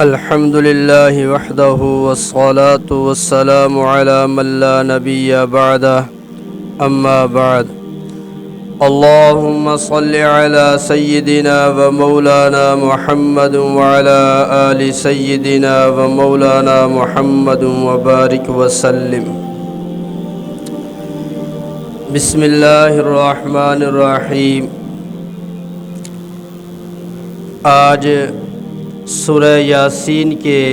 الحمد لله وحده والصلاة والسلام على من لا نبي بعده أما بعد اللهم صل على سيدنا ومولانا محمد وعلى آل سيدنا ومولانا محمد وبارك وسلم بسم الله الرحمن الرحیم۔ آج سورہ یاسین کے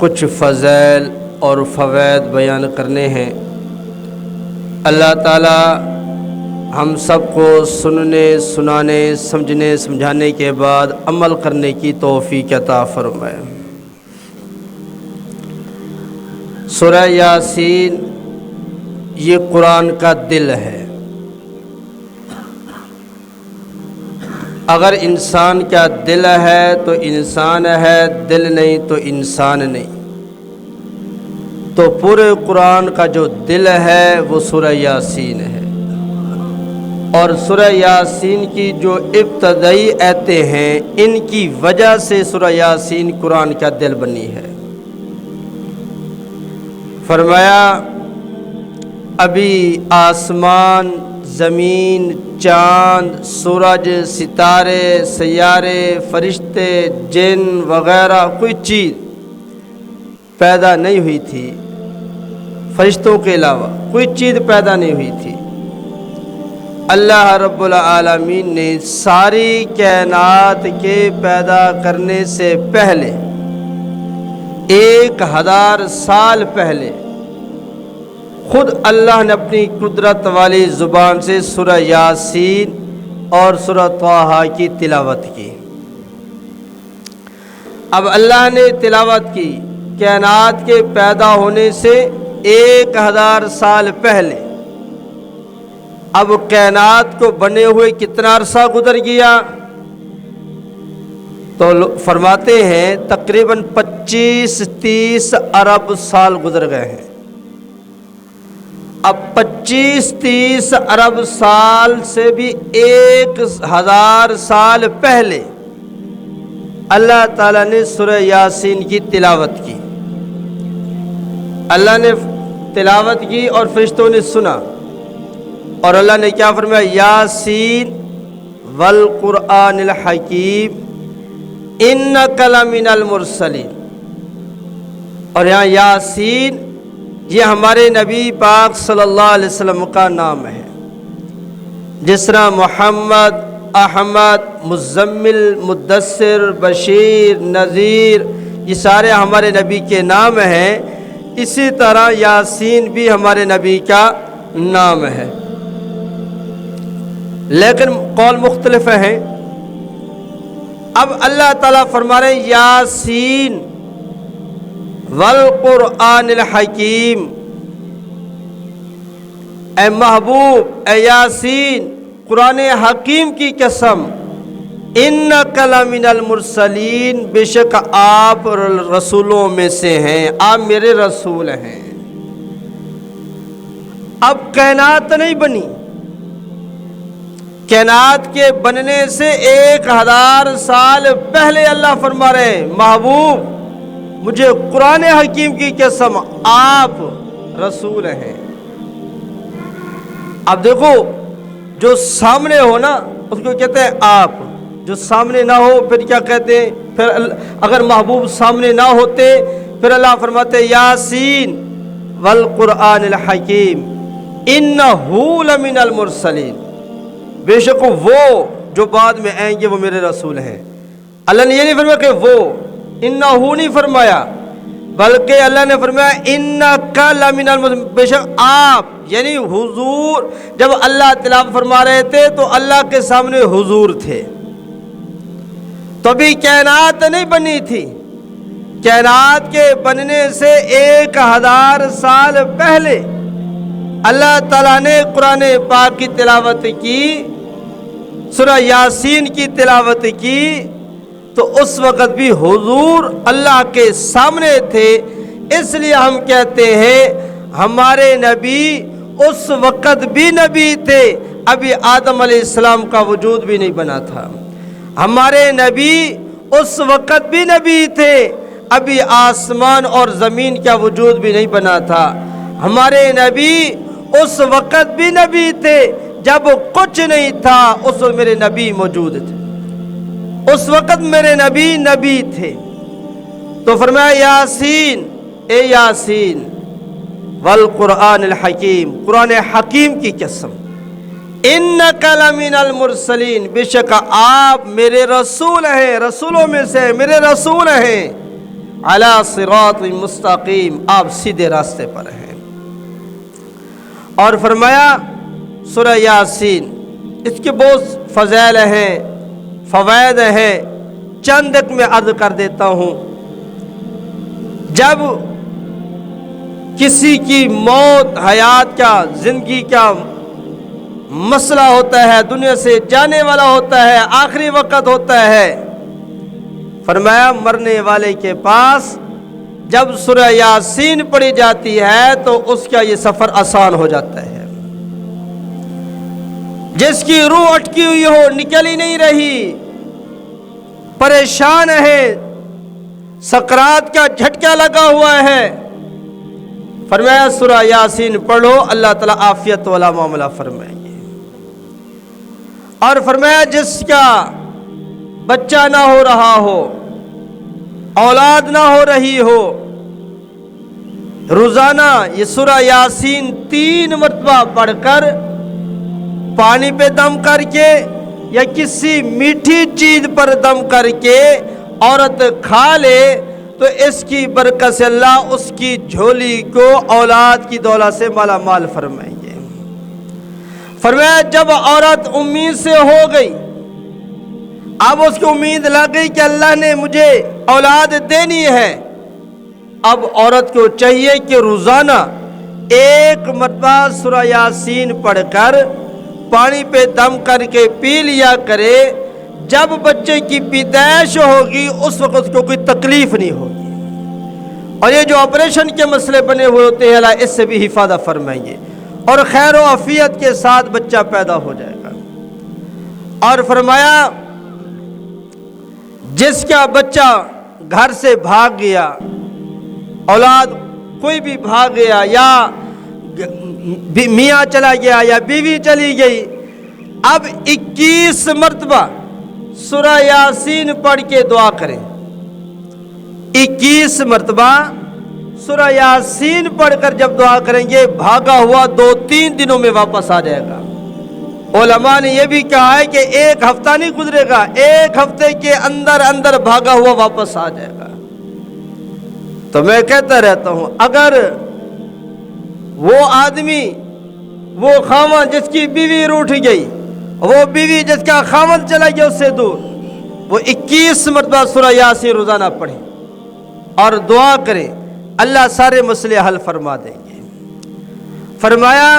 کچھ فضائل اور فوائد بیان کرنے ہیں۔ اللہ تعالی ہم سب کو سننے، سنانے، سمجھنے، سمجھانے کے بعد عمل کرنے کی توفیق عطا فرمائے۔ سورہ یاسین یہ قرآن کا دل ہے۔ اگر انسان کا دل ہے تو انسان ہے، دل نہیں تو انسان نہیں۔ تو پورے قرآن کا جو دل ہے وہ سورہ یاسین ہے، اور سورہ یاسین کی جو ابتدائی آیتیں ہیں ان کی وجہ سے سورہ یاسین قرآن کا دل بنی ہے۔ فرمایا ابھی آسمان، زمین، چاند، سورج، ستارے، سیارے، فرشتے، جن وغیرہ کوئی چیز پیدا نہیں ہوئی تھی، فرشتوں کے علاوہ کوئی چیز پیدا نہیں ہوئی تھی۔ اللہ رب العالمین نے ساری کائنات کے پیدا کرنے سے پہلے 1000 سال پہلے خود اللہ نے اپنی قدرت والی زبان سے سورہ یاسین اور سورہ طٰہٰ کی تلاوت کی۔ اب اللہ نے تلاوت کی کائنات کے پیدا ہونے سے 1000 سال پہلے۔ اب کائنات کو بنے ہوئے کتنا عرصہ گزر گیا؟ تو فرماتے ہیں تقریباً 25-30 ارب سال گزر گئے ہیں۔ اب 25-30 ارب سال سے بھی 1000 سال پہلے اللہ تعالیٰ نے سورہ یاسین کی تلاوت کی۔ اللہ نے تلاوت کی اور فرشتوں نے سنا، اور اللہ نے کیا فرمایا؟ یاسین والقرآن الحکیم انک لمن المرسلین۔ اور یہاں یاسین یہ ہمارے نبی پاک صلی اللہ علیہ وسلم کا نام ہے۔ جس طرح محمد، احمد، مزمل، مدثر، بشیر، نذیر یہ سارے ہمارے نبی کے نام ہیں، اسی طرح یاسین بھی ہمارے نبی کا نام ہے، لیکن قول مختلف ہیں۔ اب اللہ تعالیٰ فرما رہے ہیں یاسین والقرآن الحکیم، اے محبوب، اے یاسین، قرآن حکیم کی قسم، انک لمن المرسلین، بے شک آپ رسولوں میں سے ہیں، آپ میرے رسول ہیں۔ اب کائنات نہیں بنی، کائنات کے بننے سے 1000 سال پہلے اللہ فرما رہے ہیں محبوب مجھے قرآن حکیم کی قسم آپ رسول ہیں۔ اب دیکھو جو سامنے ہو نا اس کو کہتے ہیں آپ، جو سامنے نہ ہو پھر کیا کہتے ہیں؟ پھر اگر محبوب سامنے نہ ہوتے پھر اللہ فرماتے یاسین والقرآن الحکیم انہ لمن المرسلین، بے شک وہ جو بعد میں آئیں گے وہ میرے رسول ہیں۔ اللہ نے یہ نہیں فرمایا کہ وہ، انہو نہیں فرمایا، بلکہ اللہ نے فرمایا انکا لمن المرسلین، بے شک آپ، یعنی حضور جب اللہ تلاوت فرما رہے تھے تو اللہ کے سامنے حضور تھے، تو ابھی کائنات نہیں بنی تھی۔ کائنات کے بننے سے 1000 سال پہلے اللہ تعالیٰ نے قرآن پاک کی تلاوت کی، سورہ یاسین کی تلاوت کی، تو اس وقت بھی حضور اللہ کے سامنے تھے۔ اس لیے ہم کہتے ہیں ہمارے نبی اس وقت بھی نبی تھے، ابھی آدم علیہ السلام کا وجود بھی نہیں بنا تھا۔ ہمارے نبی اس وقت بھی نبی تھے، ابھی آسمان اور زمین کا وجود بھی نہیں بنا تھا۔ ہمارے نبی اس وقت بھی نبی تھے جب کچھ نہیں تھا، اس وقت میرے نبی موجود تھے، اس وقت میرے نبی تھے۔ تو فرمایا یاسین، اے یاسین والقرآن الحکیم، قرآن حکیم کی قسم، انک لمن المرسلین، بے شک آپ میرے رسول ہیں، رسولوں میں سے میرے رسول ہیں، علی صراط مستقیم، آپ سیدھے راستے پر ہیں۔ اور فرمایا سورہ یاسین، اس کے بہت فضائل ہیں، فوائد ہیں، چند ایک میں عرض کر دیتا ہوں۔ جب کسی کی موت، حیات کا، زندگی کا مسئلہ ہوتا ہے، دنیا سے جانے والا ہوتا ہے، آخری وقت ہوتا ہے، فرمایا مرنے والے کے پاس جب سورہ یاسین پڑھی جاتی ہے تو اس کا یہ سفر آسان ہو جاتا ہے۔ جس کی روح اٹکی ہوئی ہو، نکل ہی نہیں رہی، پریشان ہے، سکرات کا جھٹکا لگا ہوا ہے، فرمایا سورہ یاسین پڑھو، اللہ تعالیٰ عافیت والا معاملہ فرمائیں گے۔ اور فرمایا جس کا بچہ نہ ہو رہا ہو، اولاد نہ ہو رہی ہو، روزانہ یہ سورہ یاسین 3 مرتبہ پڑھ کر پانی پہ دم کر کے یا کسی میٹھی چیز پر دم کر کے عورت کھا لے تو اس کی برکت سے اللہ اس کی جھولی کو اولاد کی دولت سے مالا مال فرمائیں گے۔ فرمایا جب عورت امید سے ہو گئی، اب اس کی امید لگ گئی کہ اللہ نے مجھے اولاد دینی ہے، اب عورت کو چاہیے کہ روزانہ 1 مرتبہ سورہ یاسین پڑھ کر پانی پہ دم کر کے پی لیا کرے، جب بچے کی پیدائش ہوگی اس وقت اس کو کوئی تکلیف نہیں ہوگی۔ اور یہ جو آپریشن کے مسئلے بنے ہوئے ہوتے ہیں اللہ اس سے بھی حفاظت فرمائیں گے، اور خیر و عافیت کے ساتھ بچہ پیدا ہو جائے گا۔ اور فرمایا جس کا بچہ گھر سے بھاگ گیا، اولاد کوئی بھی بھاگ گیا، یا میاں چلا گیا یا بیوی چلی گئی، اب 21 مرتبہ سورہ یاسین پڑھ کے دعا کریں۔ 21 مرتبہ سورہ یاسین پڑھ کر جب دعا کریں گے، بھاگا ہوا 2-3 دنوں میں واپس آ جائے گا۔ علماء نے یہ بھی کہا ہے کہ 1 ہفتہ نہیں گزرے گا، 1 ہفتے کے اندر بھاگا ہوا واپس آ جائے گا۔ تو میں کہتا رہتا ہوں، اگر وہ آدمی، وہ خاوند جس کی بیوی روٹھ گئی، وہ بیوی جس کا خاوند چلا گیا اس سے دور، وہ 21 مرتبہ سورہ یاسین روزانہ پڑھیں اور دعا کریں، اللہ سارے مسئلے حل فرما دیں گے۔ فرمایا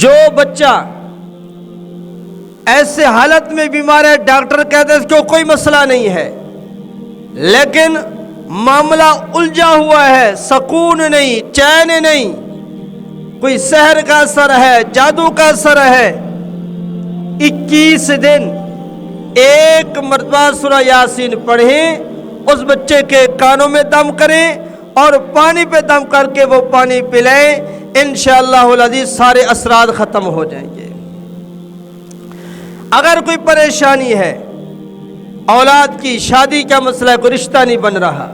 جو بچہ ایسے حالت میں بیمار ہے، ڈاکٹر کہتے ہیں اس کو کوئی مسئلہ نہیں ہے، لیکن معاملہ الجھا ہوا ہے، سکون نہیں، چین نہیں، کوئی سحر کا اثر ہے، جادو کا اثر ہے، 21 دن 1 مرتبہ سورہ یاسین پڑھیں، اس بچے کے کانوں میں دم کریں اور پانی پہ دم کر کے وہ پانی پلائیں، انشاءاللہ العزیز سارے اثرات ختم ہو جائیں گے۔ اگر کوئی پریشانی ہے، اولاد کی، شادی کا مسئلہ ہے، کوئی رشتہ نہیں بن رہا،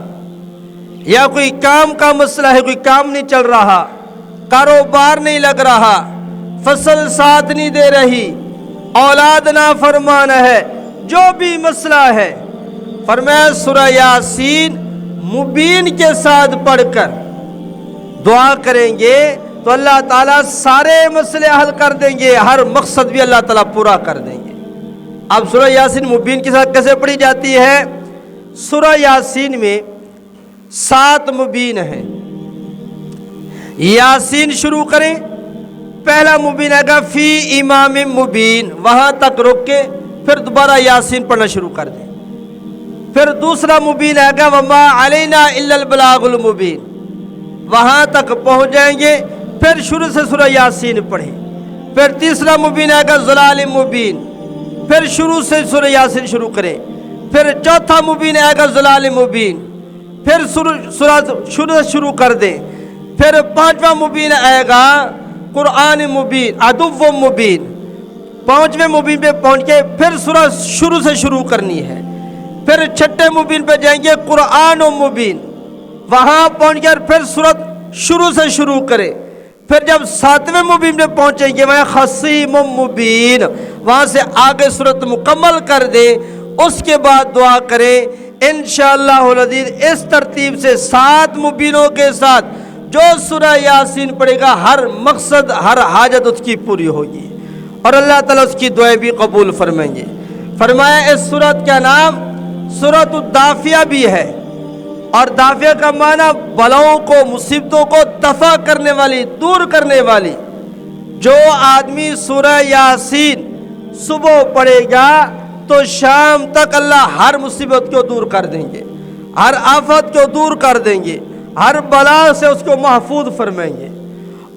یا کوئی کام کا مسئلہ ہے، کوئی کام نہیں چل رہا، کاروبار نہیں لگ رہا، فصل ساتھ نہیں دے رہی، اولاد نافرمان ہے، جو بھی مسئلہ ہے، فرمایا سورہ یاسین مبین کے ساتھ پڑھ کر دعا کریں گے تو اللہ تعالیٰ سارے مسئلے حل کر دیں گے، ہر مقصد بھی اللہ تعالیٰ پورا کر دیں گے۔ اب سورہ یاسین مبین کے ساتھ کیسے پڑھی جاتی ہے؟ سورہ یاسین میں 7 مبین ہیں۔ یاسین شروع کریں، پہلا مبین آئے گا فی امام مبین، وہاں تک رک کے پھر دوبارہ یاسین پڑھنا شروع کر دیں۔ پھر دوسرا مبین آئے گا وما علینا الا البلاغ المبین، وہاں تک پہنچ جائیں گے، پھر شروع سے سورہ یاسین پڑھیں۔ پھر تیسرا مبین آئے گا ظلال مبین، پھر شروع سے سورہ یاسین شروع کریں، پھر چوتھا مبین آئے گا ضلال مبین، پھر سورہ شروع کر دیں، پھر پانچواں مبین آئے گا قرآن مبین عدو مبین، پانچویں مبین پہ پہنچ کے پھر سورہ شروع سے شروع کرنی ہے، پھر چھٹے مبین پہ جائیں گے قرآن مبین، وہاں پہنچ کر پھر سورت شروع سے شروع کریں، پھر جب ساتویں مبین پہ پہنچیں گے وہاں خصیم مبین، وہاں سے آگے سورت مکمل کر دیں، اس کے بعد دعا کریں انشاءاللہ العزیز اس ترتیب سے 7 مبینوں کے ساتھ جو سورہ یاسین پڑھے گا ہر مقصد ہر حاجت اس کی پوری ہوگی اور اللہ تعالیٰ اس کی دعائیں بھی قبول فرمائیں گے۔ فرمایا اس سورت کا نام سورۃ الدافیہ بھی ہے، اور دافیہ کا معنی بلاؤں کو مصیبتوں کو دفع کرنے والی، دور کرنے والی۔ جو آدمی سورہ یاسین صبح پڑھے گا تو شام تک اللہ ہر مصیبت کو دور کر دیں گے، ہر آفت کو دور کر دیں گے، ہر بلا سے اس کو محفوظ فرمائیں گے۔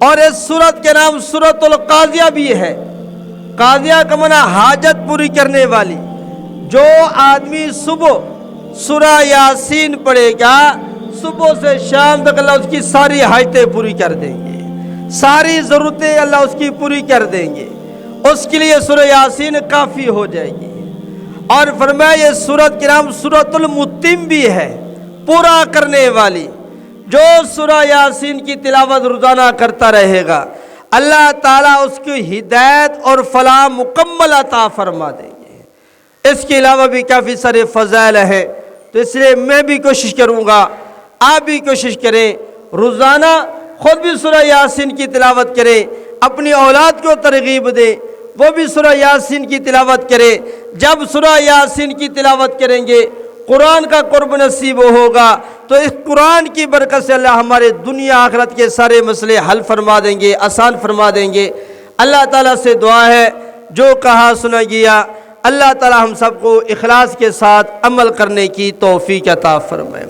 اور اس سورت کے نام سورۃ القاضیہ بھی ہے، قاضیہ کا معنی حاجت پوری کرنے والی۔ جو آدمی صبح سورہ یاسین پڑھے گا صبح سے شام تک اللہ اس کی ساری حاجتیں پوری کر دیں گے، ساری ضرورتیں اللہ اس کی پوری کر دیں گے، اس کے لیے سورہ یاسین کافی ہو جائے گی۔ اور فرمایا یہ سورت کے نام سورۃ المتم بھی ہے، پورا کرنے والی۔ جو سورہ یاسین کی تلاوت روزانہ کرتا رہے گا اللہ تعالیٰ اس کی ہدایت اور فلاح مکمل عطا فرما دیں گے۔ اس کے علاوہ بھی کافی سارے فضائل ہیں، تو اس لیے میں بھی کوشش کروں گا، آپ بھی کوشش کریں، روزانہ خود بھی سورہ یاسین کی تلاوت کریں، اپنی اولاد کو ترغیب دیں وہ بھی سورہ یاسین کی تلاوت کرے۔ جب سورہ یاسین کی تلاوت کریں گے قرآن کا قرب نصیب ہوگا، تو اس قرآن کی برکت سے اللہ ہمارے دنیا آخرت کے سارے مسئلے حل فرما دیں گے، آسان فرما دیں گے۔ اللہ تعالیٰ سے دعا ہے جو کہا سنا گیا اللہ تعالیٰ ہم سب کو اخلاص کے ساتھ عمل کرنے کی توفیق عطا فرمائے۔